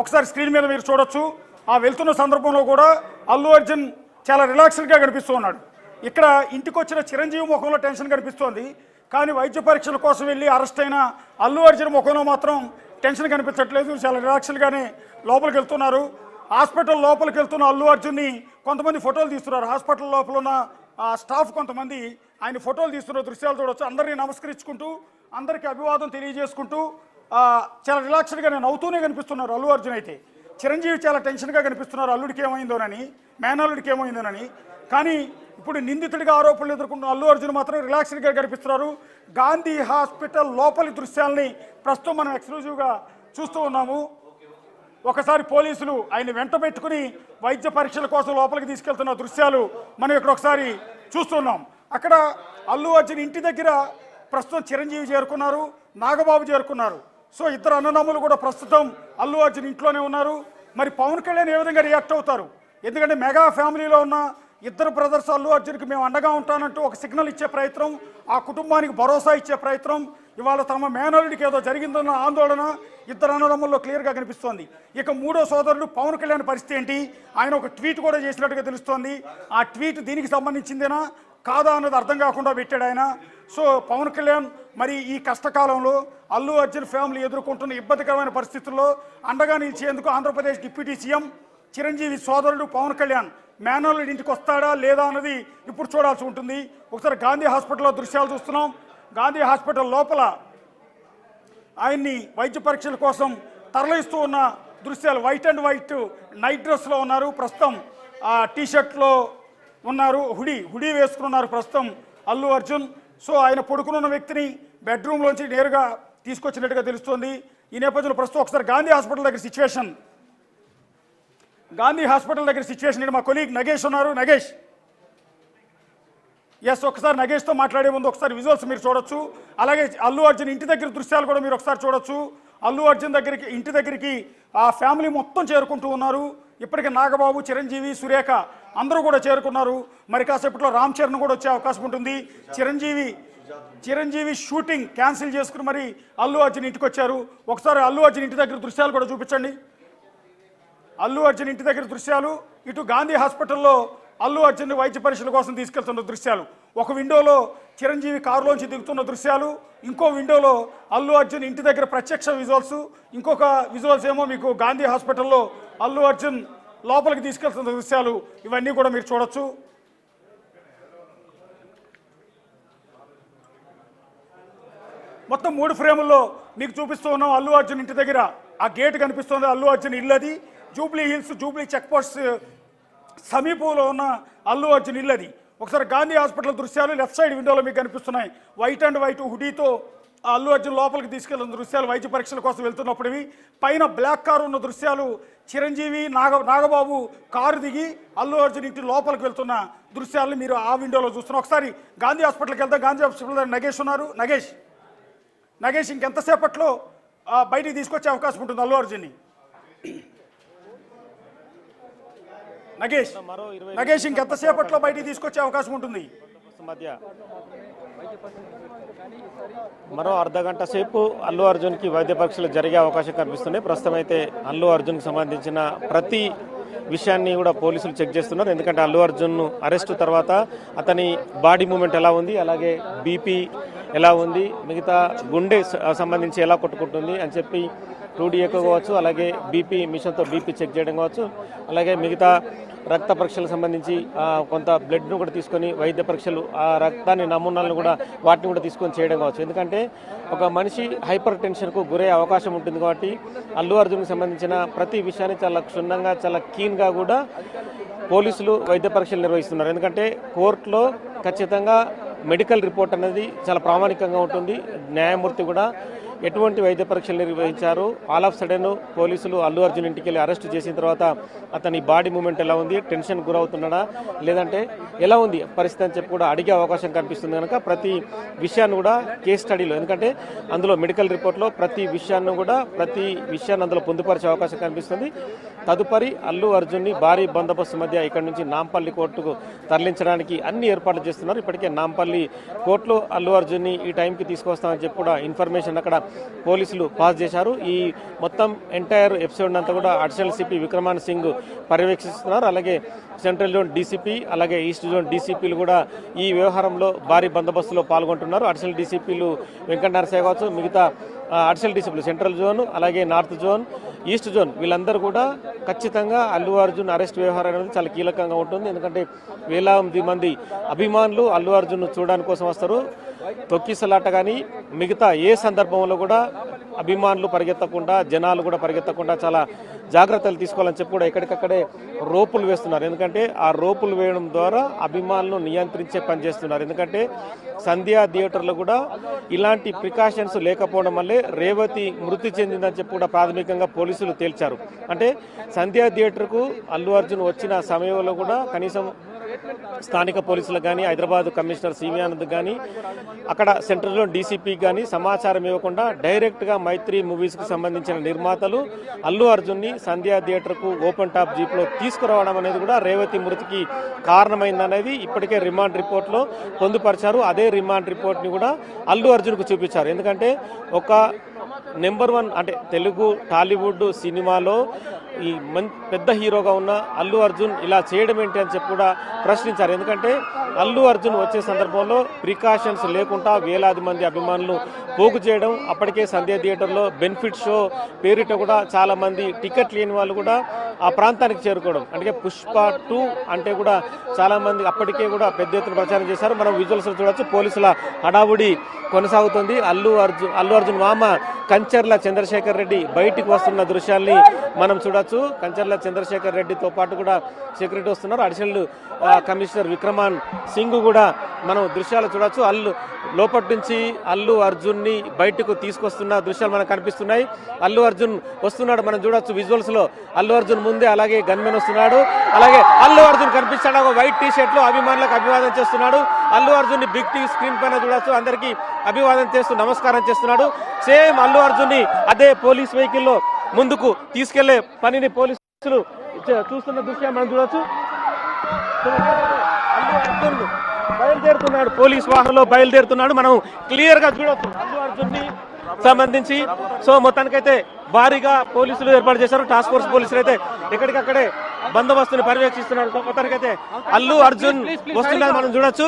ఒకసారి స్క్రీన్ మీద మీరు చూడొచ్చు. ఆ వెళ్తున్న సందర్భంలో కూడా అల్లు అర్జున్ చాలా రిలాక్స్డ్గా కనిపిస్తూ ఉన్నాడు. ఇక్కడ ఇంటికి వచ్చిన చిరంజీవి ముఖంలో టెన్షన్ కనిపిస్తోంది, కానీ వైద్య పరీక్షల కోసం వెళ్ళి అరెస్ట్ అయిన అల్లు అర్జున్ ముఖంలో మాత్రం టెన్షన్ కనిపించట్లేదు. చాలా రిలాక్స్డ్గానే లోపలికి వెళ్తున్నారు. హాస్పిటల్ లోపలికి వెళ్తున్న అల్లు అర్జున్ని కొంతమంది ఫోటోలు తీస్తున్నారు. హాస్పిటల్ లోపల ఉన్న స్టాఫ్ కొంతమంది ఆయన ఫోటోలు తీస్తున్న దృశ్యాలు చూడవచ్చు. అందరినీ నమస్కరించుకుంటూ అందరికీ అభివాదం తెలియజేసుకుంటూ చాలా రిలాక్స్డ్గానే నవ్వుతూనే కనిపిస్తున్నారు అల్లు అర్జున్. అయితే చిరంజీవి చాలా టెన్షన్గా కనిపిస్తున్నారు, అల్లుడికి ఏమైందోనని, మేనల్లుడికి ఏమైందోనని. కానీ ఇప్పుడు నిందితుడిగా ఆరోపణలు ఎదుర్కొంటున్న అల్లు అర్జున్ మాత్రం రిలాక్స్డ్గా కనిపిస్తున్నారు. గాంధీ హాస్పిటల్ లోపలి దృశ్యాలని ప్రస్తుతం మనం ఎక్స్క్లూజివ్గా చూస్తూ ఉన్నాము. ఒకసారి పోలీసులు ఆయన వెంట పెట్టుకుని వైద్య పరీక్షల కోసం లోపలికి తీసుకెళ్తున్న దృశ్యాలు మనం ఇక్కడ ఒకసారి చూస్తున్నాం. అక్కడ అల్లు అర్జున్ ఇంటి దగ్గర ప్రస్తుతం చిరంజీవి చేరుకున్నారు, నాగబాబు చేరుకున్నారు. సో ఇద్దరు అన్నదమ్ములు కూడా ప్రస్తుతం అల్లు అర్జున్ ఇంట్లోనే ఉన్నారు. మరి పవన్ కళ్యాణ్ ఏ విధంగా రియాక్ట్ అవుతారు? ఎందుకంటే మెగా ఫ్యామిలీలో ఉన్న ఇద్దరు బ్రదర్స్ అల్లు అర్జున్కి మేము అండగా ఉంటానంటూ ఒక సిగ్నల్ ఇచ్చే ప్రయత్నం, ఆ కుటుంబానికి భరోసా ఇచ్చే ప్రయత్నం. ఇవాళ తమ మేనల్లుడికి ఏదో జరిగిందన్న ఆందోళన ఇద్దరు అన్నదమ్ముల్లో క్లియర్గా కనిపిస్తోంది. ఇక మూడో సోదరుడు పవన్ కళ్యాణ్ పరిస్థితి ఏంటి? ఆయన ఒక ట్వీట్ కూడా చేసినట్టుగా తెలుస్తోంది. ఆ ట్వీట్ దీనికి సంబంధించిందేనా కాదా అన్నది అర్థం కాకుండా పెట్టాడు ఆయన. సో పవన్ కళ్యాణ్ మరి ఈ కష్టకాలంలో అల్లు అర్జున్ ఫ్యామిలీ ఎదుర్కొంటున్న ఇబ్బందికరమైన పరిస్థితుల్లో అండగా నిలిచేందుకు ఆంధ్రప్రదేశ్ డిప్యూటీ సీఎం చిరంజీవి సోదరుడు పవన్ కళ్యాణ్ మేనల్లుడి ఇంటికి వస్తాడా లేదా అన్నది ఇప్పుడు చూడాల్సి ఉంటుంది. ఒకసారి గాంధీ హాస్పిటల్లో దృశ్యాలు చూస్తున్నాం. గాంధీ హాస్పిటల్ లోపల ఆయన్ని వైద్య పరీక్షల కోసం తరలిస్తూ ఉన్న దృశ్యాలు. వైట్ అండ్ వైట్ నైట్ డ్రెస్లో ఉన్నారు ప్రస్తుతం, టీషర్ట్లో ఉన్నారు, హుడీ వేసుకున్నారు ప్రస్తుతం అల్లు అర్జున్. సో ఆయన పడుకున్న వ్యక్తిని బెడ్రూమ్లోంచి నేరుగా తీసుకొచ్చినట్టుగా తెలుస్తోంది. ఈ నేపథ్యంలో ప్రస్తుతం ఒకసారి గాంధీ హాస్పిటల్ దగ్గర సిచ్యువేషన్ మా కొలీగ్ నగేష్ ఉన్నారు. నగేష్, ఒకసారి నగేష్తో మాట్లాడే ముందు ఒకసారి విజువల్స్ మీరు చూడొచ్చు. అలాగే అల్లు అర్జున్ ఇంటి దగ్గర దృశ్యాలు కూడా మీరు ఒకసారి చూడొచ్చు. అల్లు అర్జున్ ఇంటి దగ్గరికి ఆ ఫ్యామిలీ మొత్తం చేరుకుంటూ ఉన్నారు. ఇప్పటికే నాగబాబు, చిరంజీవి, సురేఖ అందరూ కూడా చేరుకున్నారు. మరి కాసేపట్లో రామ్ చరణ్ కూడా వచ్చే అవకాశం ఉంటుంది. చిరంజీవి షూటింగ్ క్యాన్సిల్ చేసుకుని మరి అల్లు అర్జున్ ఇంటికి వచ్చారు. ఒకసారి అల్లు అర్జున్ ఇంటి దగ్గర దృశ్యాలు కూడా చూపించండి. అల్లు అర్జున్ ఇంటి దగ్గర దృశ్యాలు, ఇటు గాంధీ హాస్పిటల్లో అల్లు అర్జున్ వైద్య పరీక్షల కోసం తీసుకెళ్తున్న దృశ్యాలు. ఒక విండోలో చిరంజీవి కారులోంచి దిగుతున్న దృశ్యాలు, ఇంకో విండోలో అల్లు అర్జున్ ఇంటి దగ్గర ప్రత్యక్ష విజువల్స్, ఇంకొక విజువల్స్ ఏమో మీకు గాంధీ హాస్పిటల్లో అల్లు అర్జున్ లోపలికి తీసుకెళ్తున్న దృశ్యాలు. ఇవన్నీ కూడా మీరు చూడొచ్చు. మొత్తం 3 ఫ్రేముల్లో మీకు చూపిస్తూ ఉన్నాం. అల్లు అర్జున్ ఇంటి దగ్గర ఆ గేట్ కనిపిస్తుంది, అల్లు అర్జున్ ఇల్లు అది. జూబ్లీ హిల్స్, జూబ్లీ చెక్ పోస్ట్ సమీపంలో ఉన్న అల్లు అర్జున్ ఇల్లు అది. ఒకసారి గాంధీ హాస్పిటల్ దృశ్యాలు లెఫ్ట్ సైడ్ విండోలో మీకు కనిపిస్తున్నాయి. వైట్ అండ్ వైట్ హుడీతో అల్లు అర్జున్ లోపలికి తీసుకెళ్తున్న దృశ్యాలు వైద్య పరీక్షల కోసం వెళ్తున్నప్పుడువి. పైన బ్లాక్ కారు ఉన్న దృశ్యాలు చిరంజీవి, నాగబాబు కారు దిగి అల్లు అర్జున్ ఇంటి లోపలికి వెళ్తున్న దృశ్యాలను మీరు ఆ విండోలో చూస్తున్నారు. ఒకసారి గాంధీ హాస్పిటల్కి వెళ్తాం. గాంధీ హాస్పిటల్ దగ్గర నగేష్ ఉన్నారు. నగేష్ ఇంకెంతసేపట్లో బయటికి తీసుకొచ్చే అవకాశం ఉంటుంది అల్లు అర్జున్ని? నగేష్ ఇంకెంతసేపట్లో బయటికి తీసుకొచ్చే అవకాశం ఉంటుంది? మరో అర్ధగంట సేపు అల్లు అర్జున్కి వైద్య పరీక్షలు జరిగే అవకాశం కనిపిస్తున్నాయి. ప్రస్తుతం అయితే అల్లు అర్జున్కి సంబంధించిన ప్రతి విషయాన్ని కూడా పోలీసులు చెక్ చేస్తున్నారు. ఎందుకంటే అల్లు అర్జున్ అరెస్ట్ తర్వాత అతని బాడీ మూమెంట్ ఎలా ఉంది, అలాగే బీపీ ఎలా ఉంది, మిగతా గుండె సంబంధించి ఎలా కొట్టుకుంటుంది అని చెప్పి 2D ఎక్కువ కావచ్చు, అలాగే బీపీ మిషన్తో బీపీ చెక్ చేయడం కావచ్చు, అలాగే మిగతా రక్త పరీక్షలకు సంబంధించి కొంత బ్లడ్ను కూడా తీసుకొని వైద్య పరీక్షలు ఆ రక్తాన్ని నమూనాలను కూడా వాటిని కూడా తీసుకొని చేయడం కావచ్చు. ఎందుకంటే ఒక మనిషి హైపర్ టెన్షన్కు గురయ్యే అవకాశం ఉంటుంది కాబట్టి అల్లు అర్జున్కి సంబంధించిన ప్రతి విషయాన్ని చాలా క్షుణ్ణంగా, చాలా కీన్గా కూడా పోలీసులు వైద్య పరీక్షలు నిర్వహిస్తున్నారు. ఎందుకంటే కోర్టులో ఖచ్చితంగా మెడికల్ రిపోర్ట్ అనేది చాలా ప్రామాణికంగా ఉంటుంది. న్యాయమూర్తి కూడా ఎటువంటి వైద్య పరీక్షలు నిర్వహించారు, ఆల్ ఆఫ్ సడన్ పోలీసులు అల్లు అర్జున్ ఇంటికి వెళ్ళి అరెస్ట్ చేసిన తర్వాత అతని బాడీ మూమెంట్ ఎలా ఉంది, టెన్షన్ గురవుతున్నాడా లేదంటే ఎలా ఉంది పరిస్థితి అని చెప్పి కూడా అడిగే అవకాశం కనిపిస్తుంది. కనుక ప్రతి విషయాన్ని కూడా కేస్ స్టడీలో, ఎందుకంటే అందులో మెడికల్ రిపోర్ట్లో ప్రతి విషయాన్ని అందులో పొందుపరిచే అవకాశం కనిపిస్తుంది. తదుపరి అల్లు అర్జున్ని భారీ బందోబస్తు మధ్య ఇక్కడి నుంచి నాంపల్లి కోర్టుకు తరలించడానికి అన్ని ఏర్పాట్లు చేస్తున్నారు. ఇప్పటికే నాంపల్లి కోర్టులో అల్లు అర్జున్ని ఈ టైంకి తీసుకొస్తామని చెప్పి కూడా ఇన్ఫర్మేషన్ అక్కడ పోలీసులు పాస్ చేశారు. ఈ మొత్తం ఎంటైర్ ఎపిసోడ్ అంతా కూడా అడిషనల్ సిపి విక్రమాన్ సింగ్ పర్యవేక్షిస్తున్నారు. అలాగే సెంట్రల్ జోన్ డీసీపీ అలాగే ఈస్ట్ జోన్ డీసీపీలు కూడా ఈ వ్యవహారంలో భారీ బందోబస్తులో పాల్గొంటున్నారు. అడిషనల్ డీసీపీలు వెంకటనారాయణ కావచ్చు, మిగతా అడిషనల్ డీసీపీలు సెంట్రల్ జోన్ అలాగే నార్త్ జోన్ ఈస్ట్ జోన్ వీళ్ళందరూ కూడా ఖచ్చితంగా అల్లు అర్జున్ అరెస్ట్ వ్యవహారం అనేది చాలా కీలకంగా ఉంటుంది. ఎందుకంటే వేలాది మంది అభిమానులు అల్లు అర్జున్ చూడడానికి కోసం వస్తారు. తొక్కిసలాట కానీ మిగతా ఏ సందర్భంలో కూడా అభిమానులు పరిగెత్తకుండా జనాలు కూడా పరిగెత్తకుండా చాలా జాగ్రత్తలు తీసుకోవాలని చెప్పి కూడా ఎక్కడికక్కడే రోపులు వేస్తున్నారు. ఎందుకంటే ఆ రోపులు వేయడం ద్వారా అభిమానులను నియంత్రించే పని చేస్తున్నారు. ఎందుకంటే సంధ్యా థియేటర్లో కూడా ఇలాంటి ప్రికాషన్స్ లేకపోవడం వల్లే రేవతి మృతి చెందిందని చెప్పి కూడా ప్రాథమికంగా పోలీసులు తేల్చారు. అంటే సంధ్యా థియేటర్కు అల్లు అర్జున్ వచ్చిన సమయంలో కూడా కనీసం స్థానిక పోలీసులకు కానీ హైదరాబాద్ కమిషనర్ సివి ఆనంద్ కానీ అక్కడ సెంట్రల్ జోన్ డీసీపీకి కానీ సమాచారం ఇవ్వకుండా డైరెక్ట్గా మైత్రి మూవీస్కి సంబంధించిన నిర్మాతలు అల్లు అర్జున్ని సంధ్యా థియేటర్కు ఓపెన్ టాప్ జీప్లో తీసుకురావడం అనేది కూడా రేవతి మృతికి కారణమైందనేది ఇప్పటికే రిమాండ్ రిపోర్ట్లో పొందుపరిచారు. అదే రిమాండ్ రిపోర్ట్ని కూడా అల్లు అర్జున్కు చూపించారు. ఎందుకంటే ఒక నెంబర్ 1 అంటే తెలుగు టాలీవుడ్ సినిమాలో ఈ పెద్ద హీరోగా ఉన్న అల్లు అర్జున్ ఇలా చేయడం ఏంటి అని చెప్పి కూడా ప్రశ్నించారు. ఎందుకంటే అల్లు అర్జున్ వచ్చే సందర్భంలో ప్రికాషన్స్ లేకుండా వేలాది మంది అభిమానులు పోగు చేయడం, అప్పటికే సంధ్యా థియేటర్లో బెనిఫిట్ షో పేరిట కూడా చాలా మంది టికెట్ లేని వాళ్ళు కూడా ఆ ప్రాంతానికి చేరుకోవడం, అంటే పుష్ప 2 అంటే కూడా చాలా మంది అప్పటికే కూడా పెద్ద ఎత్తున ప్రచారం చేశారు. మనం విజువల్స్ చూడొచ్చు. పోలీసుల హడావుడి కొనసాగుతుంది. అల్లు అర్జున్ మామ కంచర్ల చంద్రశేఖర్ రెడ్డి బయటికి వస్తున్న దృశ్యాల్ని మనం చూడొచ్చు. కంచర్ల చంద్రశేఖర్ రెడ్డితో పాటు కూడా సెక్యూరిటీ వస్తున్నారు. అడిషనల్ కమిషనర్ విక్రమాన్ సింగ్ కూడా మనం దృశ్యాలు చూడొచ్చు. లోపటి నుంచి అల్లు అర్జున్ని బయటకు తీసుకొస్తున్న దృశ్యాలు మనకు కనిపిస్తున్నాయి. అల్లు అర్జున్ వస్తున్నాడు, మనం చూడొచ్చు విజువల్స్ లో. అల్లు అర్జున్ ముందే అలాగే గన్మెన్ వస్తున్నాడు. అలాగే అల్లు అర్జున్ కనిపిస్తాడు, ఒక వైట్ టీ షర్ట్ లో అభిమానులకు అభివాదం చేస్తున్నాడు. అల్లు అర్జున్ ని బిగ్ టీవీ స్క్రీన్ పైన చూడొచ్చు. అందరికీ అభివాదం చేస్తూ నమస్కారం చేస్తున్నాడు. సేమ్ అల్లు అర్జున్ ని అదే పోలీస్ వెహికల్ లో ముందుకు తీసుకెళ్లే పనిని పోలీసులు చూస్తున్న దృశ్యం మనం చూడొచ్చు. అల్లు అర్జున్ బయలుదేరుతున్నాడు, పోలీస్ వాహనంలో బయలుదేరుతున్నాడు. మనం క్లియర్ గా చూడొచ్చు అల్లు అర్జున్ ని సంబంధించి. సో మొత్తానికైతే భారీగా పోలీసులు ఏర్పాటు చేశారు. టాస్క్ ఫోర్స్ పోలీసులు అయితే ఎక్కడికక్కడే బందోబస్తుని పర్యవేక్షిస్తున్నారు. సో మొత్తానికైతే అల్లు అర్జున్ వస్తున్నారు, మనం చూడొచ్చు.